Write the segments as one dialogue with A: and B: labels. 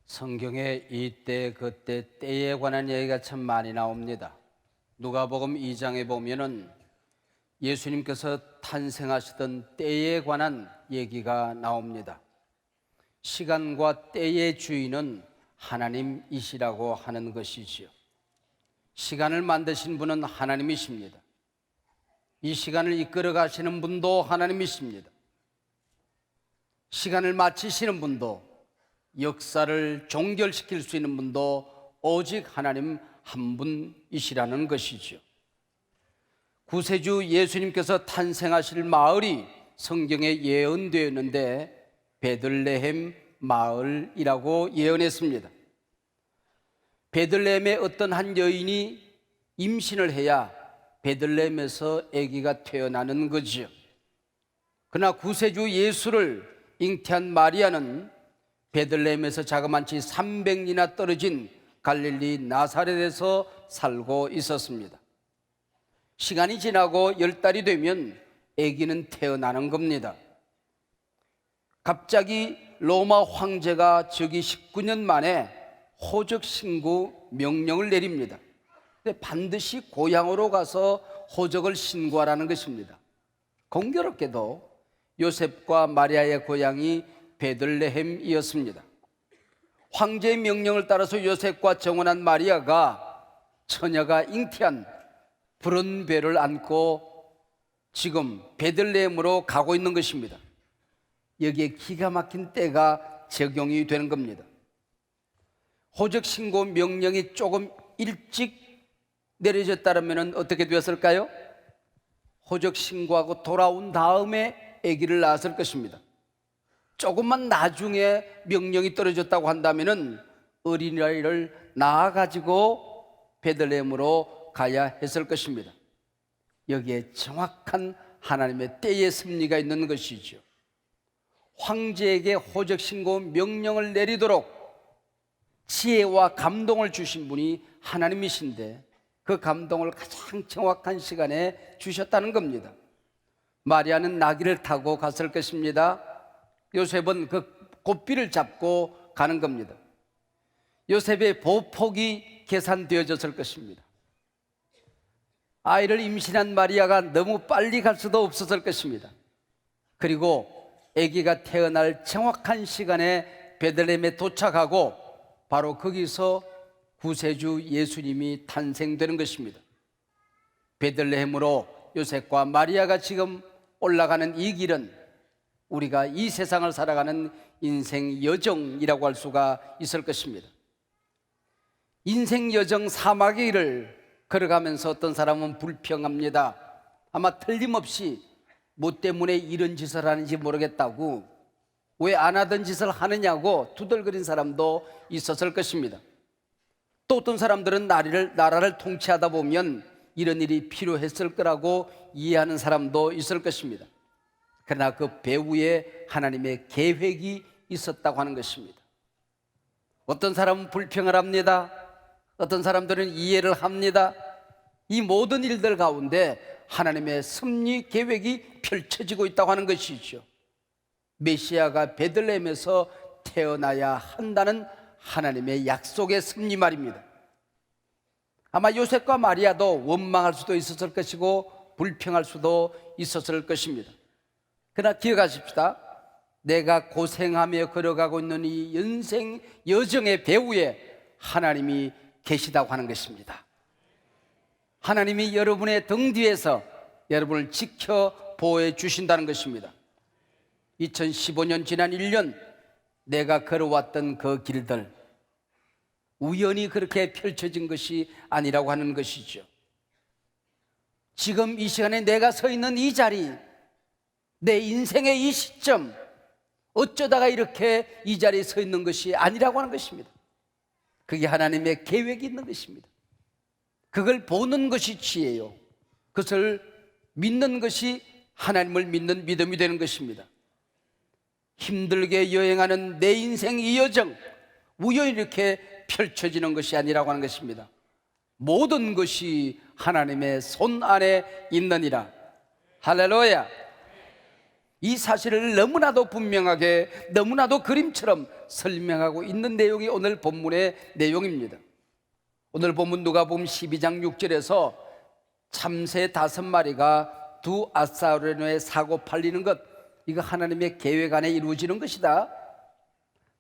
A: 성경에 이때 그때 때에 관한 얘기가 참 많이 나옵니다. 누가복음 2장에 보면은 예수님께서 탄생하시던 때에 관한 얘기가 나옵니다. 시간과 때의 주인은 하나님이시라고 하는 것이지요. 시간을 만드신 분은 하나님이십니다. 이 시간을 이끌어 가시는 분도 하나님이십니다. 시간을 마치시는 분도, 역사를 종결시킬 수 있는 분도 오직 하나님 한 분이시라는 것이죠. 구세주 예수님께서 탄생하실 마을이 성경에 예언되었는데 베들레헴 마을이라고 예언했습니다. 베들레헴의 어떤 한 여인이 임신을 해야 베들레헴에서 아기가 태어나는 거지요. 그러나 구세주 예수를 잉태한 마리아는 베들레헴에서 자그마치 300리나 떨어진 갈릴리 나사렛에서 살고 있었습니다. 시간이 지나고 10달이 되면 아기는 태어나는 겁니다. 갑자기 로마 황제가 즉위 19년 만에 호적 신고 명령을 내립니다. 근데 반드시 고향으로 가서 호적을 신고하라는 것입니다. 공교롭게도 요셉과 마리아의 고향이 베들레헴이었습니다. 황제의 명령을 따라서 요셉과 정혼한 마리아가 처녀가 잉태한 푸른 배를 안고 지금 베들레헴으로 가고 있는 것입니다. 여기에 기가 막힌 때가 적용이 되는 겁니다. 호적 신고 명령이 조금 일찍 내려졌다면 어떻게 되었을까요? 호적 신고하고 돌아온 다음에 아기를 낳았을 것입니다. 조금만 나중에 명령이 떨어졌다고 한다면 어린아이를 낳아가지고 베들레헴으로 가야 했을 것입니다. 여기에 정확한 하나님의 때의 섭리가 있는 것이죠. 황제에게 호적 신고 명령을 내리도록 지혜와 감동을 주신 분이 하나님이신데 그 감동을 가장 정확한 시간에 주셨다는 겁니다. 마리아는 나귀를 타고 갔을 것입니다. 요셉은 그 고삐를 잡고 가는 겁니다. 요셉의 보폭이 계산되어졌을 것입니다. 아이를 임신한 마리아가 너무 빨리 갈 수도 없었을 것입니다. 그리고 아기가 태어날 정확한 시간에 베들레헴에 도착하고 바로 거기서 구세주 예수님이 탄생되는 것입니다. 베들레헴으로 요셉과 마리아가 지금 올라가는 이 길은 우리가 이 세상을 살아가는 인생 여정이라고 할 수가 있을 것입니다. 인생 여정 사막의 길을 걸어가면서 어떤 사람은 불평합니다. 아마 틀림없이 뭐 때문에 이런 짓을 하는지 모르겠다고, 왜 안 하던 짓을 하느냐고 투덜거린 사람도 있었을 것입니다. 또 어떤 사람들은 나라를 통치하다 보면 이런 일이 필요했을 거라고 이해하는 사람도 있을 것입니다. 그러나 그 배후에 하나님의 계획이 있었다고 하는 것입니다. 어떤 사람은 불평을 합니다. 어떤 사람들은 이해를 합니다. 이 모든 일들 가운데 하나님의 섭리 계획이 펼쳐지고 있다고 하는 것이죠. 메시아가 베들레헴에서 태어나야 한다는 하나님의 약속의 섭리 말입니다. 아마 요셉과 마리아도 원망할 수도 있었을 것이고 불평할 수도 있었을 것입니다. 그러나 기억하십시다. 내가 고생하며 걸어가고 있는 이 인생 여정의 배후에 하나님이 계시다고 하는 것입니다. 하나님이 여러분의 등 뒤에서 여러분을 지켜 보호해 주신다는 것입니다. 2015년 지난 1년 내가 걸어왔던 그 길들, 우연히 그렇게 펼쳐진 것이 아니라고 하는 것이죠. 지금 이 시간에 내가 서 있는 이 자리, 내 인생의 이 시점, 어쩌다가 이렇게 이 자리에 서 있는 것이 아니라고 하는 것입니다. 그게 하나님의 계획이 있는 것입니다. 그걸 보는 것이 지혜요, 그것을 믿는 것이 하나님을 믿는 믿음이 되는 것입니다. 힘들게 여행하는 내 인생 이 여정, 우연히 이렇게 펼쳐지는 것이 아니라고 하는 것입니다. 모든 것이 하나님의 손 안에 있느니라. 할렐루야. 이 사실을 너무나도 분명하게, 너무나도 그림처럼 설명하고 있는 내용이 오늘 본문의 내용입니다. 오늘 본문 누가복음 12장 6절에서 참새 5마리가 두 아사르노에 사고 팔리는 것, 이거 하나님의 계획 안에 이루어지는 것이다.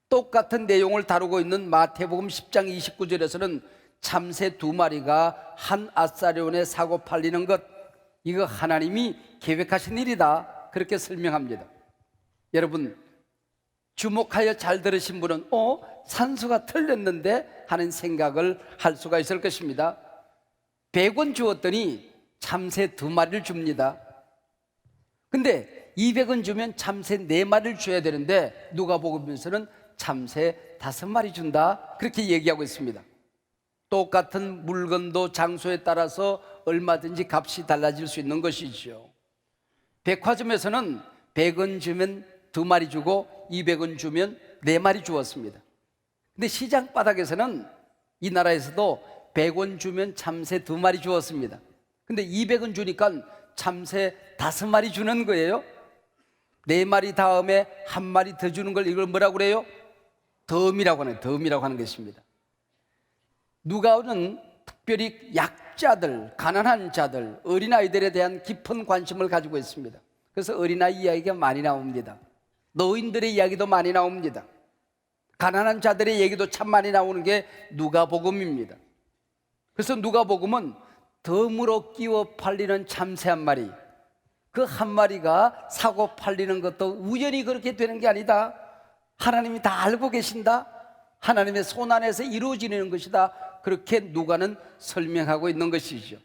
A: 똑같은 내용을 다루고 있는 마태복음 10장 29절에서는 참새 2마리가 한 아사르온에 사고 팔리는 것, 이거 하나님이 계획하신 일이다, 그렇게 설명합니다. 여러분, 주목하여 잘 들으신 분은 산수가 틀렸는데 하는 생각을 할 수가 있을 것입니다. 100원 주었더니 참새 2마리를 줍니다. 근데 200원 주면 참새 4마리를 줘야 되는데 누가복음에서는 참새 5마리 준다, 그렇게 얘기하고 있습니다. 똑같은 물건도 장소에 따라서 얼마든지 값이 달라질 수 있는 것이죠. 백화점에서는 100원 주면 2마리 주고 200원 주면 4마리 주었습니다. 근데 시장 바닥에서는 이 나라에서도 100원 주면 참새 2마리 주었습니다. 근데 200원 주니까 참새 5마리 주는 거예요. 4마리 다음에 1마리 더 주는 걸 이걸 뭐라고 그래요? 덤이라고 하는, 덤이라고 하는 것입니다. 누가는 특별히 약자들, 가난한 자들, 어린아이들에 대한 깊은 관심을 가지고 있습니다. 그래서 어린아이 이야기가 많이 나옵니다. 노인들의 이야기도 많이 나옵니다. 가난한 자들의 얘기도 참 많이 나오는 게 누가복음입니다. 그래서 누가복음은 덤으로 끼워 팔리는 참새 1마리, 그 1마리가 사고 팔리는 것도 우연히 그렇게 되는 게 아니다. 하나님이 다 알고 계신다. 하나님의 손 안에서 이루어지는 것이다. 그렇게 누가는 설명하고 있는 것이죠.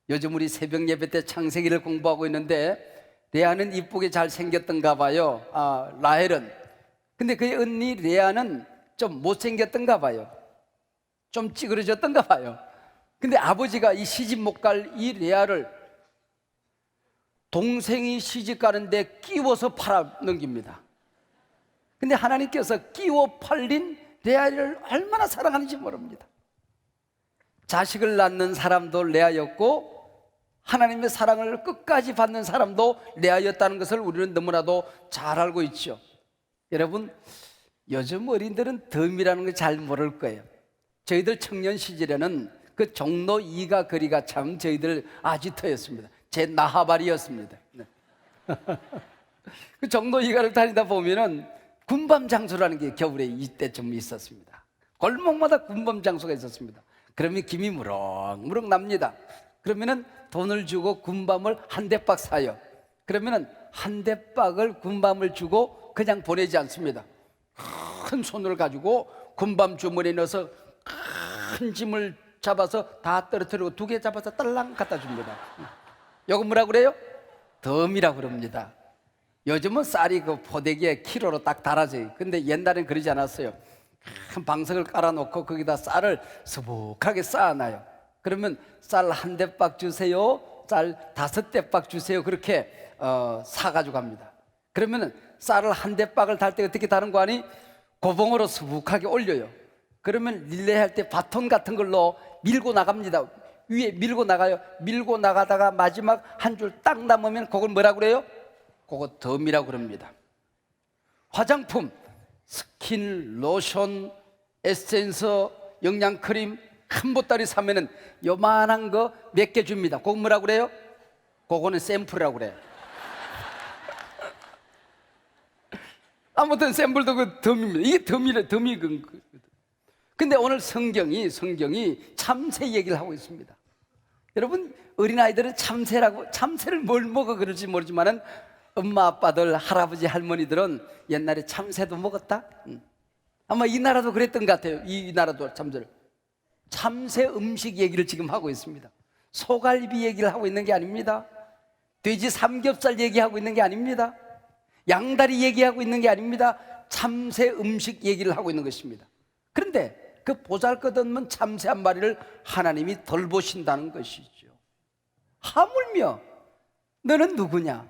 A: 요즘 우리 새벽 예배 때 창세기를 공부하고 있는데 레아는 이쁘게 잘생겼던가 봐요. 라헬은. 근데 그의 언니 레아는 좀 못생겼던가 봐요. 좀 찌그러졌던가 봐요. 근데 아버지가 이 시집 못 갈 이 레아를 동생이 시집 가는데 끼워서 팔아 넘깁니다. 근데 하나님께서 끼워 팔린 레아를 얼마나 사랑하는지 모릅니다. 자식을 낳는 사람도 레아였고 하나님의 사랑을 끝까지 받는 사람도 레아였다는 것을 우리는 너무나도 잘 알고 있죠. 여러분, 요즘 어린들은 덤이라는 걸 잘 모를 거예요. 저희들 청년 시절에는 그 종로 2가 거리가 참 저희들 아지트였습니다. 제 나하발이었습니다. 네. 그 종로 2가를 다니다 보면은 군밤 장소라는 게 겨울에 이때쯤 있었습니다. 골목마다 군밤 장소가 있었습니다. 그러면 김이 무럭무럭 납니다. 그러면은 돈을 주고 군밤을 한 대박 사요. 그러면은 한 대박을 군밤을 주고 그냥 보내지 않습니다. 큰 손을 가지고 군밤 주머니에 넣어서 큰 짐을 잡아서 다 떨어뜨리고 2개 잡아서 딸랑 갖다 줍니다. 이거 뭐라고 그래요? 덤이라고 그럽니다. 요즘은 쌀이 그 포대기에 키로로 딱 달아져요. 근데 옛날엔 그러지 않았어요. 큰 방석을 깔아놓고 거기다 쌀을 수북하게 쌓아놔요. 그러면 쌀 1대박 주세요, 쌀 5대박 주세요, 그렇게 사가지고 갑니다. 그러면 쌀을 1대박을 달 때 어떻게 다는 거 아니? 고봉으로 수북하게 올려요. 그러면 릴레이 할 때 바톤 같은 걸로 밀고 나갑니다. 위에 밀고 나가요. 밀고 나가다가 마지막 한 줄 딱 남으면 그걸 뭐라고 그래요? 그거 덤이라고 그럽니다. 화장품, 스킨, 로션, 에센스, 영양크림 한 보따리 사면은 요만한 거 몇 개 줍니다. 그거 뭐라고 그래요? 그거는 샘플이라고 그래요. 아무튼 샘플도 그 덤입니다. 이게 덤이 근데 오늘 성경이 참새 얘기를 하고 있습니다. 여러분, 어린아이들은 참새를 뭘 먹어 그럴지 모르지만은 엄마 아빠들, 할아버지 할머니들은 옛날에 참새도 먹었다. 아마 이 나라도 그랬던 것 같아요. 이 나라도 참새 음식 얘기를 지금 하고 있습니다. 소갈비 얘기를 하고 있는 게 아닙니다. 돼지 삼겹살 얘기하고 있는 게 아닙니다. 양다리 얘기하고 있는 게 아닙니다. 참새 음식 얘기를 하고 있는 것입니다. 그런데 그 보잘것없는 참새 1마리를 하나님이 돌보신다는 것이죠. 하물며 너는 누구냐?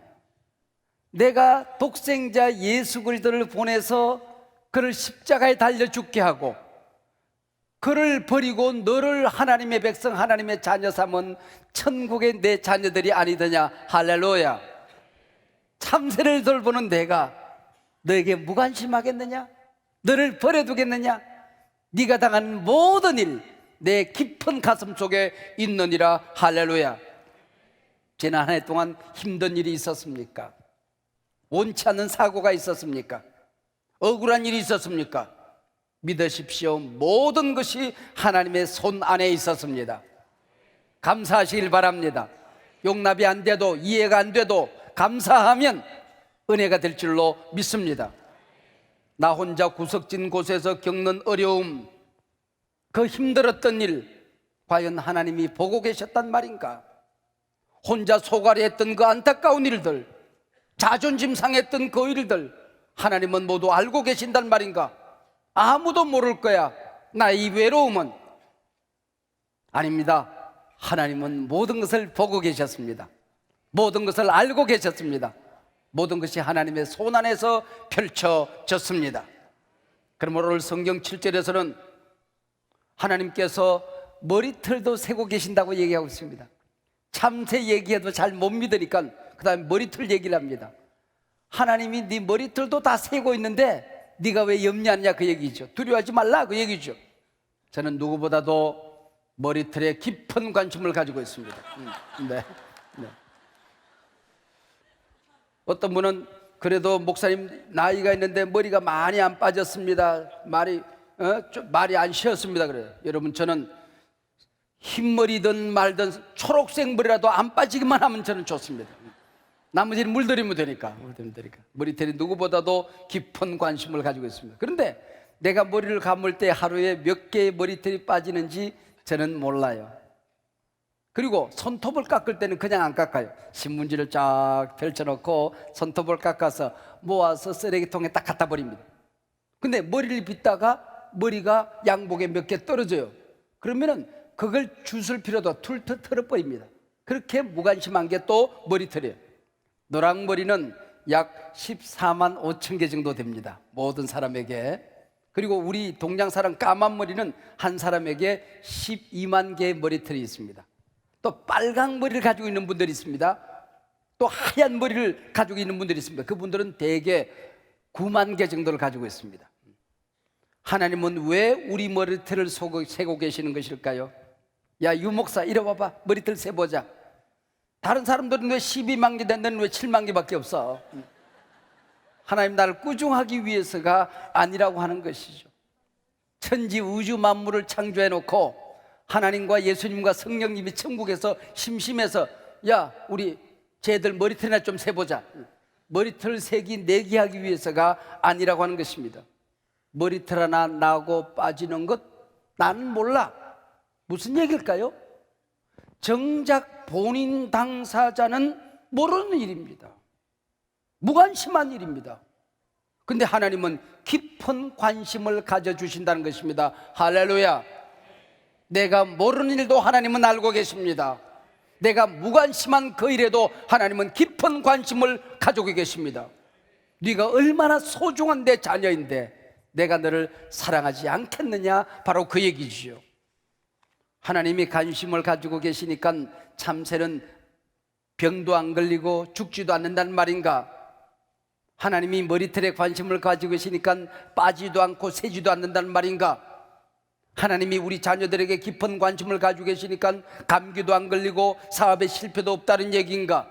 A: 내가 독생자 예수 그리스도를 보내서 그를 십자가에 달려 죽게 하고 그를 버리고 너를 하나님의 백성, 하나님의 자녀 삼은 천국의 내 자녀들이 아니더냐. 할렐루야. 참새를 돌보는 내가 너에게 무관심하겠느냐? 너를 버려두겠느냐? 네가 당한 모든 일 내 깊은 가슴 속에 있느니라. 할렐루야. 지난 한 해 동안 힘든 일이 있었습니까? 원치 않는 사고가 있었습니까? 억울한 일이 있었습니까? 믿으십시오. 모든 것이 하나님의 손 안에 있었습니다. 감사하시길 바랍니다. 용납이 안 돼도, 이해가 안 돼도 감사하면 은혜가 될 줄로 믿습니다. 나 혼자 구석진 곳에서 겪는 어려움, 그 힘들었던 일, 과연 하나님이 보고 계셨단 말인가? 혼자 소갈이했던 그 안타까운 일들, 자존심 상했던 그 일들, 하나님은 모두 알고 계신단 말인가? 아무도 모를 거야, 나의 외로움은. 아닙니다. 하나님은 모든 것을 보고 계셨습니다. 모든 것을 알고 계셨습니다. 모든 것이 하나님의 손 안에서 펼쳐졌습니다. 그러므로 오늘 성경 7절에서는 하나님께서 머리털도 세고 계신다고 얘기하고 있습니다. 참새 얘기해도 잘 못 믿으니까 그 다음에 머리털 얘기를 합니다. 하나님이 네 머리털도 다 세고 있는데 네가 왜 염려하느냐, 그 얘기죠. 두려워하지 말라, 그 얘기죠. 저는 누구보다도 머리털에 깊은 관심을 가지고 있습니다. 네. 어떤 분은 그래도 목사님 나이가 있는데 머리가 많이 안 빠졌습니다, 말이 안 쉬었습니다, 그래요. 여러분, 저는 흰머리든 말든 초록색 머리라도 안 빠지기만 하면 저는 좋습니다. 나머지는 물들이면 되니까. 머리털이 누구보다도 깊은 관심을 가지고 있습니다. 그런데 내가 머리를 감을 때 하루에 몇 개의 머리털이 빠지는지 저는 몰라요. 그리고 손톱을 깎을 때는 그냥 안 깎아요. 신문지를 쫙 펼쳐놓고 손톱을 깎아서 모아서 쓰레기통에 딱 갖다 버립니다. 근데 머리를 빗다가 머리가 양복에 몇 개 떨어져요. 그러면은 그걸 주술 필요도 툴툴 털어버립니다. 그렇게 무관심한 게 또 머리털이에요. 노랑머리는 약 14만 5천 개 정도 됩니다, 모든 사람에게. 그리고 우리 동양 사람 까만 머리는 한 사람에게 12만 개의 머리털이 있습니다. 또 빨강 머리를 가지고 있는 분들이 있습니다. 또 하얀 머리를 가지고 있는 분들이 있습니다. 그분들은 대개 9만 개 정도를 가지고 있습니다. 하나님은 왜 우리 머리털을 세고 계시는 것일까요? 야, 유 목사, 이리 와봐, 머리털 세보자. 다른 사람들은 왜 12만 개 됐는데 왜 7만 개밖에 없어? 하나님 나를 꾸중하기 위해서가 아니라고 하는 것이죠. 천지 우주 만물을 창조해 놓고 하나님과 예수님과 성령님이 천국에서 심심해서 야, 우리 쟤들 머리털이나 좀 세보자. 머리털 세기 내기하기 위해서가 아니라고 하는 것입니다. 머리털 하나 나고 빠지는 것 나는 몰라. 무슨 얘기일까요? 정작 본인 당사자는 모르는 일입니다. 무관심한 일입니다. 근데 하나님은 깊은 관심을 가져주신다는 것입니다. 할렐루야. 내가 모르는 일도 하나님은 알고 계십니다. 내가 무관심한 그 일에도 하나님은 깊은 관심을 가지고 계십니다. 네가 얼마나 소중한 내 자녀인데 내가 너를 사랑하지 않겠느냐, 바로 그 얘기지요. 하나님이 관심을 가지고 계시니까 참새는 병도 안 걸리고 죽지도 않는다는 말인가? 하나님이 머리털에 관심을 가지고 계시니까 빠지도 않고 새지도 않는다는 말인가? 하나님이 우리 자녀들에게 깊은 관심을 가지고 계시니까 감기도 안 걸리고 사업에 실패도 없다는 얘기인가?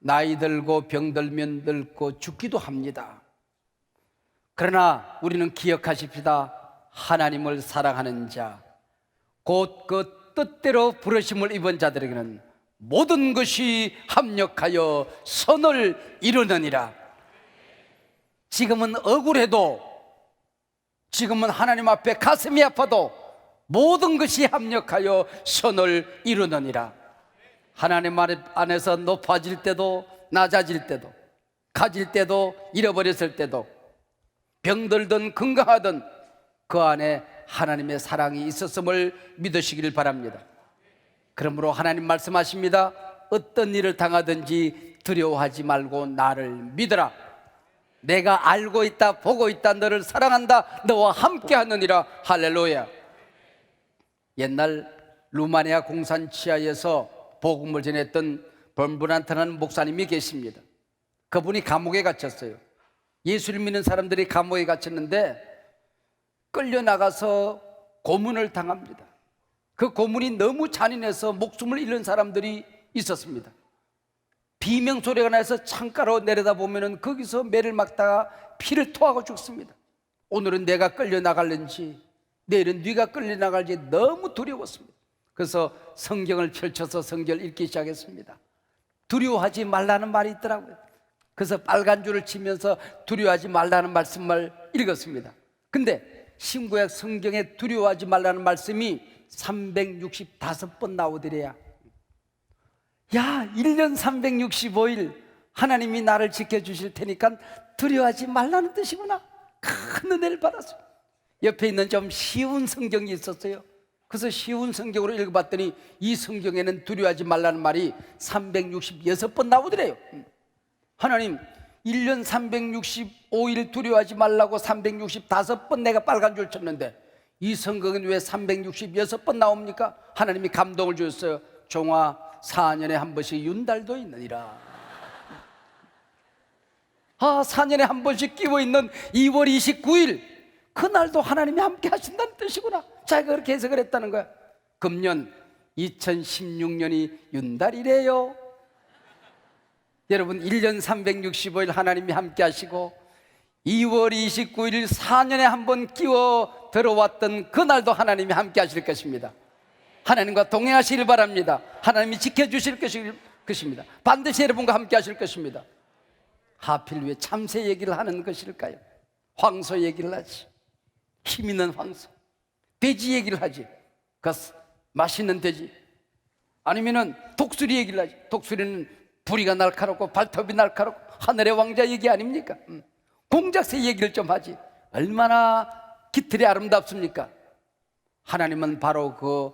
A: 나이 들고 병 들면 늙고 죽기도 합니다. 그러나 우리는 기억하십시다. 하나님을 사랑하는 자, 곧 그 뜻대로 부르심을 입은 자들에게는 모든 것이 합력하여 선을 이루느니라. 지금은 억울해도, 지금은 하나님 앞에 가슴이 아파도 모든 것이 합력하여 선을 이루느니라. 하나님 안에서 높아질 때도 낮아질 때도 가질 때도 잃어버렸을 때도 병들든 건강하든 그 안에 하나님의 사랑이 있었음을 믿으시기를 바랍니다. 그러므로 하나님 말씀하십니다. 어떤 일을 당하든지 두려워하지 말고 나를 믿어라. 내가 알고 있다, 보고 있다, 너를 사랑한다, 너와 함께 하느니라. 할렐루야. 옛날 루마니아 공산 치하에서 복음을 전했던 번분한테는 목사님이 계십니다. 그분이 감옥에 갇혔어요. 예수를 믿는 사람들이 감옥에 갇혔는데 끌려나가서 고문을 당합니다. 그 고문이 너무 잔인해서 목숨을 잃는 사람들이 있었습니다. 비명소리가 나서 창가로 내려다보면 거기서 매를 막다가 피를 토하고 죽습니다. 오늘은 내가 끌려나갈는지 내일은 네가 끌려나갈지 너무 두려웠습니다. 그래서 성경을 펼쳐서 성경을 읽기 시작했습니다. 두려워하지 말라는 말이 있더라고요. 그래서 빨간 줄을 치면서 두려워하지 말라는 말씀을 읽었습니다. 근데 신구약 성경에 두려워하지 말라는 말씀이 365번 나오더래야. 야, 1년 365일 하나님이 나를 지켜주실 테니까 두려워하지 말라는 뜻이구나. 큰 은혜를 받았어요. 옆에 있는 좀 쉬운 성경이 있었어요. 그래서 쉬운 성경으로 읽어봤더니 이 성경에는 두려워하지 말라는 말이 366번 나오더래요. 하나님, 1년 365일 두려워하지 말라고 365번 내가 빨간 줄 쳤는데 이 성경은 왜 366번 나옵니까? 하나님이 감동을 주셨어요. 종아, 4년에 한 번씩 윤달도 있느니라. 4년에 한 번씩 끼워 있는 2월 29일 그날도 하나님이 함께 하신다는 뜻이구나. 자기가 그렇게 해석을 했다는 거야. 금년 2016년이 윤달이래요. 여러분, 1년 365일 하나님이 함께 하시고 2월 29일 4년에 한 번 끼워 들어왔던 그날도 하나님이 함께 하실 것입니다. 하나님과 동행하시길 바랍니다. 하나님이 지켜주실 것입니다. 반드시 여러분과 함께 하실 것입니다. 하필 왜 참새 얘기를 하는 것일까요? 황소 얘기를 하지. 힘 있는 황소. 돼지 얘기를 하지. 그 맛있는 돼지. 아니면은 독수리 얘기를 하지. 독수리는 부리가 날카롭고 발톱이 날카롭고 하늘의 왕자 얘기 아닙니까? 공작새 얘기를 좀 하지. 얼마나 깃털이 아름답습니까? 하나님은 바로 그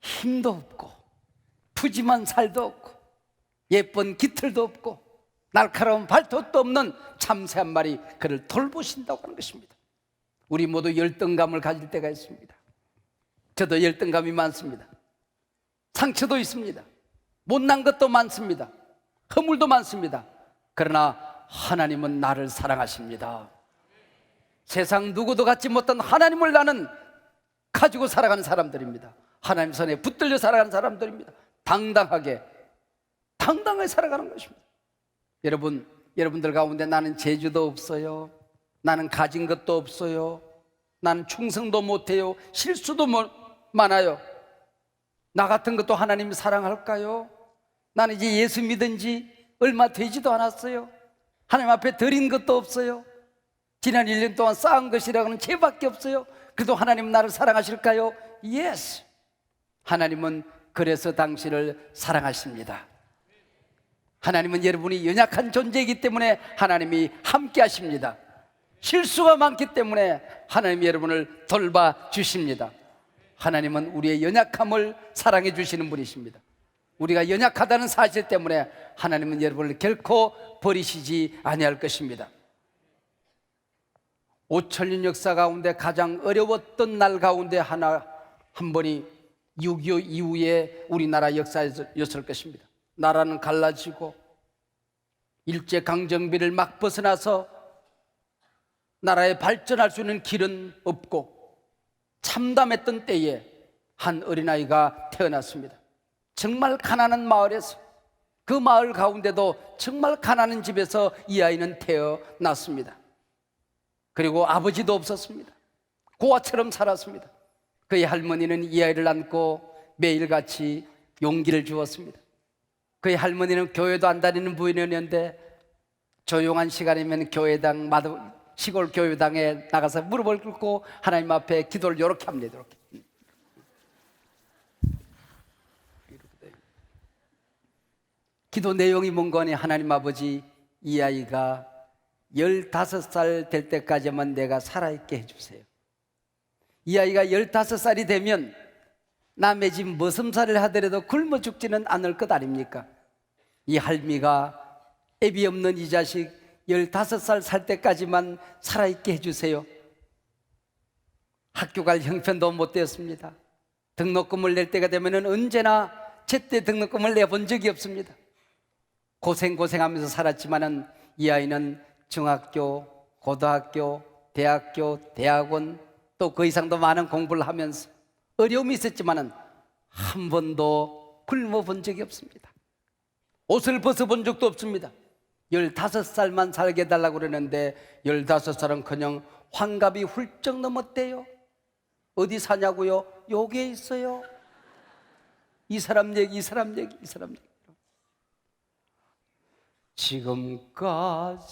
A: 힘도 없고 푸짐한 살도 없고 예쁜 깃털도 없고 날카로운 발톱도 없는 참새 한 마리, 그를 돌보신다고 하는 것입니다. 우리 모두 열등감을 가질 때가 있습니다. 저도 열등감이 많습니다. 상처도 있습니다. 못난 것도 많습니다. 허물도 많습니다. 그러나 하나님은 나를 사랑하십니다. 세상 누구도 갖지 못한 하나님을 나는 가지고 살아가는 사람들입니다. 하나님 손에 붙들려 살아가는 사람들입니다. 당당하게 살아가는 것입니다. 여러분들 가운데 나는 재주도 없어요. 나는 가진 것도 없어요. 나는 충성도 못해요. 실수도 많아요. 나 같은 것도 하나님이 사랑할까요? 나는 이제 예수 믿은 지 얼마 되지도 않았어요. 하나님 앞에 드린 것도 없어요. 지난 1년 동안 쌓은 것이라고는 죄밖에 없어요. 그래도 하나님 나를 사랑하실까요? Yes. 하나님은 그래서 당신을 사랑하십니다. 하나님은 여러분이 연약한 존재이기 때문에 하나님이 함께 하십니다. 실수가 많기 때문에 하나님이 여러분을 돌봐주십니다. 하나님은 우리의 연약함을 사랑해 주시는 분이십니다. 우리가 연약하다는 사실 때문에 하나님은 여러분을 결코 버리시지 아니할 것입니다. 5천년 역사 가운데 가장 어려웠던 날 가운데 한 번이 6.25 이후에 우리나라 역사였을 것입니다. 나라는 갈라지고 일제강점기를 막 벗어나서 나라에 발전할 수 있는 길은 없고 참담했던 때에 한 어린아이가 태어났습니다. 정말 가난한 마을에서, 그 마을 가운데도 정말 가난한 집에서 이 아이는 태어났습니다. 그리고 아버지도 없었습니다. 고아처럼 살았습니다. 그의 할머니는 이 아이를 안고 매일같이 용기를 주었습니다. 그의 할머니는 교회도 안 다니는 부인이었는데 조용한 시간이면 시골 교회당에 나가서 무릎을 꿇고 하나님 앞에 기도를 이렇게 합니다. 이렇게. 기도 내용이 뭔가 하니, 하나님 아버지, 이 아이가 15살 될 때까지만 내가 살아있게 해주세요. 이 아이가 15살이 되면 남의 집 머슴살을 하더라도 굶어 죽지는 않을 것 아닙니까? 이 할미가 애비 없는 이 자식 15살 살 때까지만 살아있게 해주세요. 학교 갈 형편도 못 되었습니다. 등록금을 낼 때가 되면 언제나 제때 등록금을 내본 적이 없습니다. 고생하면서 살았지만은 이 아이는 중학교, 고등학교, 대학교, 대학원 또 그 이상도 많은 공부를 하면서 어려움이 있었지만은 한 번도 굶어본 적이 없습니다. 옷을 벗어본 적도 없습니다. 15살만 살게 해달라고 그러는데 15살은커녕 환갑이 훌쩍 넘었대요. 어디 사냐고요? 여기에 있어요. 이 사람 얘기. 지금까지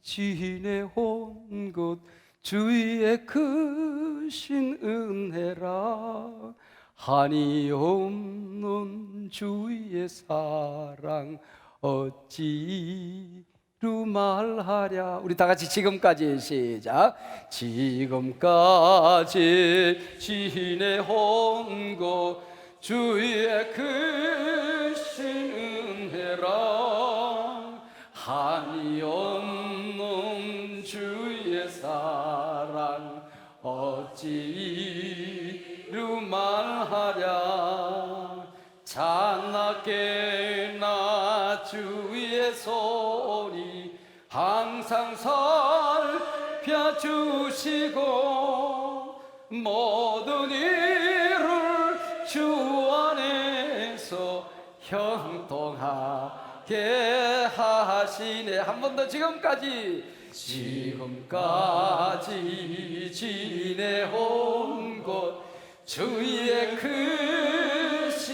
A: 지내온 것 주의 크신 은혜라, 한이 없는 주의 사랑 어찌 루 말하랴. 우리 다 같이 지금까지 시작. 지금까지 지내온 것 주의 크신 은혜라, 한이 없는 주의 사랑 어찌 루 말하랴. 찬나게 나 주의 소리 항상 살펴주시고, 모든 일을 주 안에서 형통하게 하시네. 한 번 더. 지금까지 지내온 것 주의 크신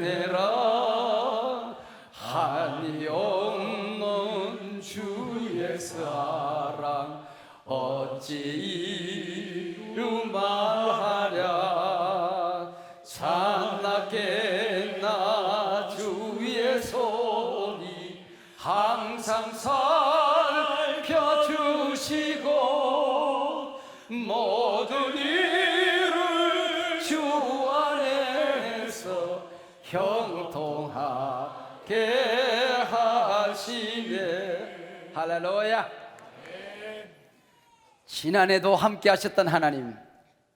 A: 은혜라, 한이 없는 주의 사랑 어찌 이루 말하랴. 찬나게 나 주의 손이 항상 살펴주시고, 모든 일을 주 안에서 형통하게 하시네. 할렐루야. 지난해도 함께 하셨던 하나님,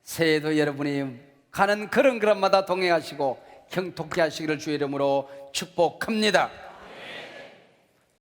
A: 새해도 여러분이 가는 걸음걸음마다 동행하시고 형통케 하시기를 주의 이름으로 축복합니다.